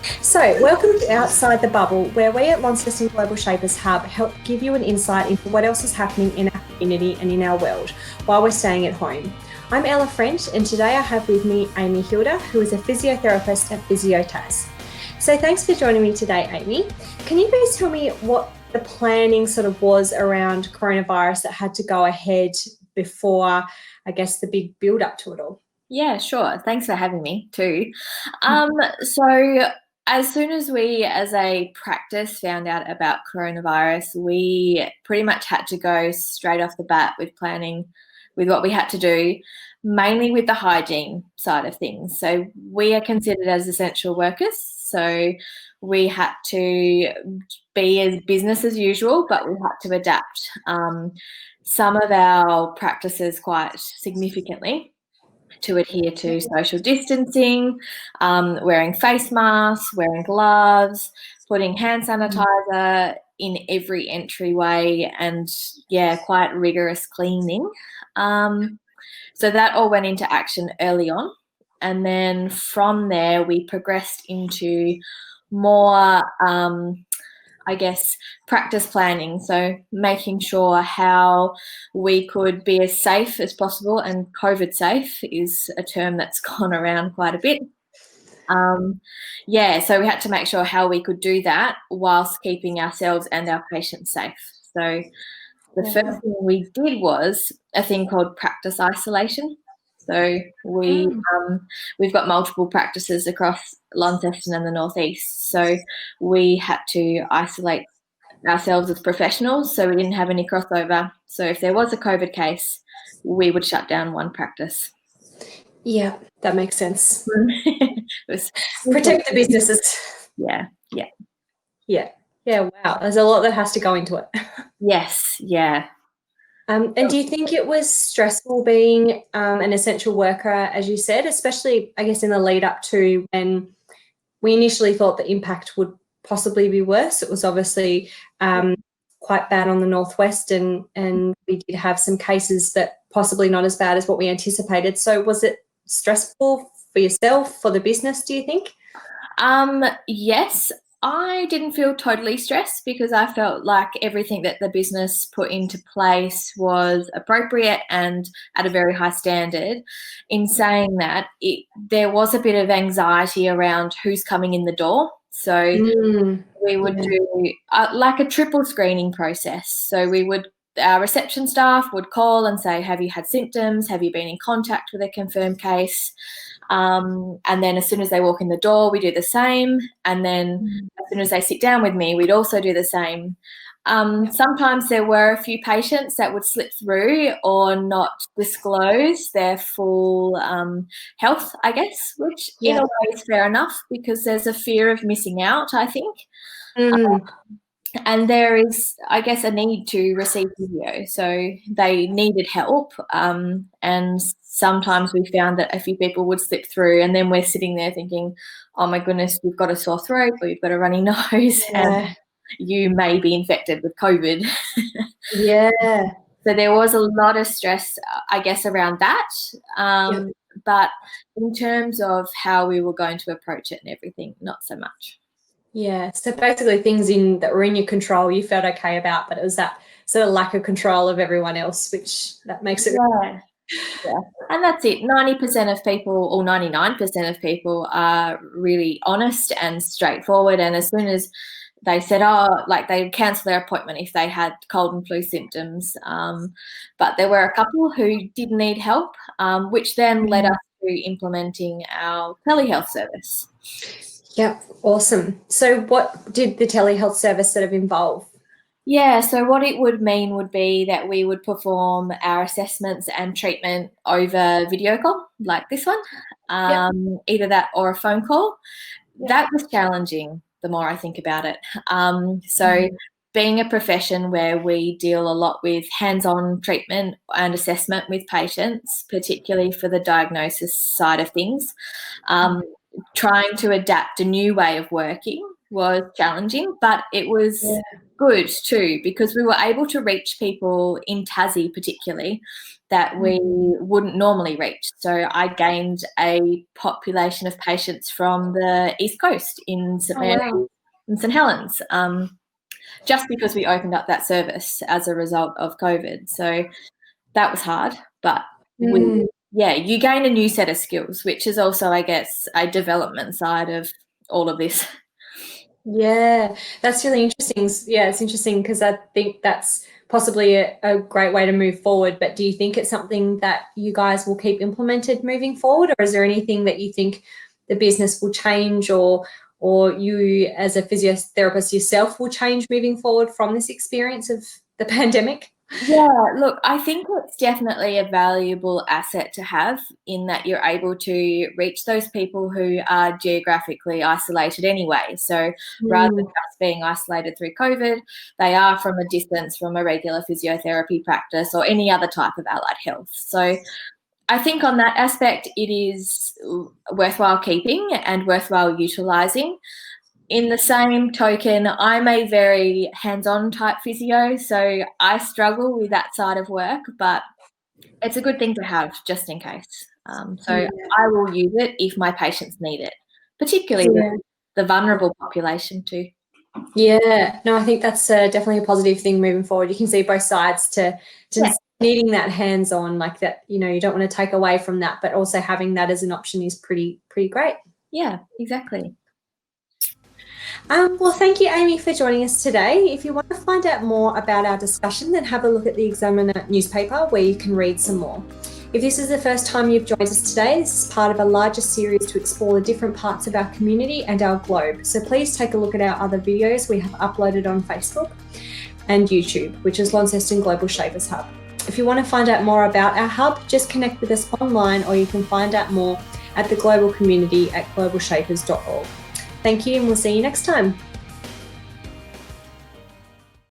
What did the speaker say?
So, welcome to Outside the Bubble, where we at Launceston Global Shapers Hub help give you an insight into what else is happening in our community and in our world while we're staying at home. I'm Ella French, and today I have with me Amy Hilder, who is a physiotherapist at PhysioTas. So, thanks for joining me today, Amy. Can you please tell me what the planning sort of was around coronavirus that had to go ahead before, I guess, the big build up to it all? Yeah, sure. Thanks for having me too. So as soon as we as a practice found out about coronavirus, we pretty much had to go straight off the bat with planning with what we had to do, mainly with the hygiene side of things. So we are considered as essential workers. So we had to be as business as usual, but we had to adapt some of our practices quite significantly to adhere to social distancing, wearing face masks, wearing gloves, putting hand sanitizer in every entryway, and quite rigorous cleaning. So that all went into action early on. And then from there, we progressed into more practice planning. So making sure how we could be as safe as possible, and COVID safe is a term that's gone around quite a bit. So we had to make sure how we could do that whilst keeping ourselves and our patients safe. So the first thing we did was a thing called practice isolation. So we've got multiple practices across Launceston and the northeast. So we had to isolate ourselves as professionals, so we didn't have any crossover. So if there was a COVID case, we would shut down one practice. Yeah, that makes sense. Protect the businesses. Yeah. Wow, there's a lot that has to go into it. Yes, yeah. And do you think it was stressful being an essential worker, as you said, especially, I guess, in the lead up to when we initially thought the impact would possibly be worse? It was obviously quite bad on the northwest, and we did have some cases that possibly not as bad as what we anticipated. So was it stressful for yourself, for the business, do you think? Yes. I didn't feel totally stressed because I felt like everything that the business put into place was appropriate and at a very high standard. In saying that, there was a bit of anxiety around who's coming in the door. So we would do like a triple screening process. So our reception staff would call and say, have you had symptoms? Have you been in contact with a confirmed case? And then as soon as they walk in the door, we do the same. And then as soon as they sit down with me, we'd also do the same. Sometimes there were a few patients that would slip through or not disclose their full health, I guess, which in a way is fair enough because there's a fear of missing out, I think. And there is, I guess, a need to receive physio. So they needed help. And sometimes we found that a few people would slip through, and then we're sitting there thinking, oh my goodness, you've got a sore throat or you've got a runny nose and you may be infected with COVID. So there was a lot of stress, I guess, around that. But in terms of how we were going to approach it and everything, not so much. Yeah, so basically things that were in your control you felt okay about, but it was that sort of lack of control of everyone else, which that makes it. Yeah, and that's it. 90% of people, or 99% of people, are really honest and straightforward. And as soon as they said, they would cancel their appointment if they had cold and flu symptoms. But there were a couple who did need help, which then led us to implementing our telehealth service. Yep, awesome. So what did the telehealth service sort of involve? Yeah, so what it would mean would be that we would perform our assessments and treatment over video call, like this one, either that or a phone call. That was challenging the more I think about it. Being a profession where we deal a lot with hands-on treatment and assessment with patients, particularly for the diagnosis side of things, trying to adapt a new way of working was challenging, but it was good too because we were able to reach people in Tassie particularly that we wouldn't normally reach. So I gained a population of patients from the East Coast in St Mary's and St Helens, just because we opened up that service as a result of COVID. So that was hard, but you gain a new set of skills, which is also, I guess, a development side of all of this. Yeah, that's really interesting. Yeah, it's interesting because I think that's possibly a great way to move forward. But do you think it's something that you guys will keep implemented moving forward, or is there anything that you think the business will change, or you as a physiotherapist yourself will change moving forward from this experience of the pandemic? Yeah, look, I think it's definitely a valuable asset to have, in that you're able to reach those people who are geographically isolated anyway. So rather than just being isolated through COVID, they are from a distance from a regular physiotherapy practice or any other type of allied health. So I think on that aspect, it is worthwhile keeping and worthwhile utilising. In the same token, I'm a very hands-on type physio, so I struggle with that side of work, but it's a good thing to have just in case. I will use it if my patients need it, particularly the vulnerable population too. Yeah, no, I think that's definitely a positive thing moving forward. You can see both sides to needing that hands-on, like that, you don't want to take away from that, but also having that as an option is pretty great. Yeah, exactly. Well, thank you, Amy, for joining us today. If you want to find out more about our discussion, then have a look at the Examiner newspaper where you can read some more. If this is the first time you've joined us today, this is part of a larger series to explore the different parts of our community and our globe. So please take a look at our other videos we have uploaded on Facebook and YouTube, which is Launceston Global Shapers Hub. If you want to find out more about our hub, just connect with us online, or you can find out more at the global community at globalshapers.org. Thank you, and we'll see you next time.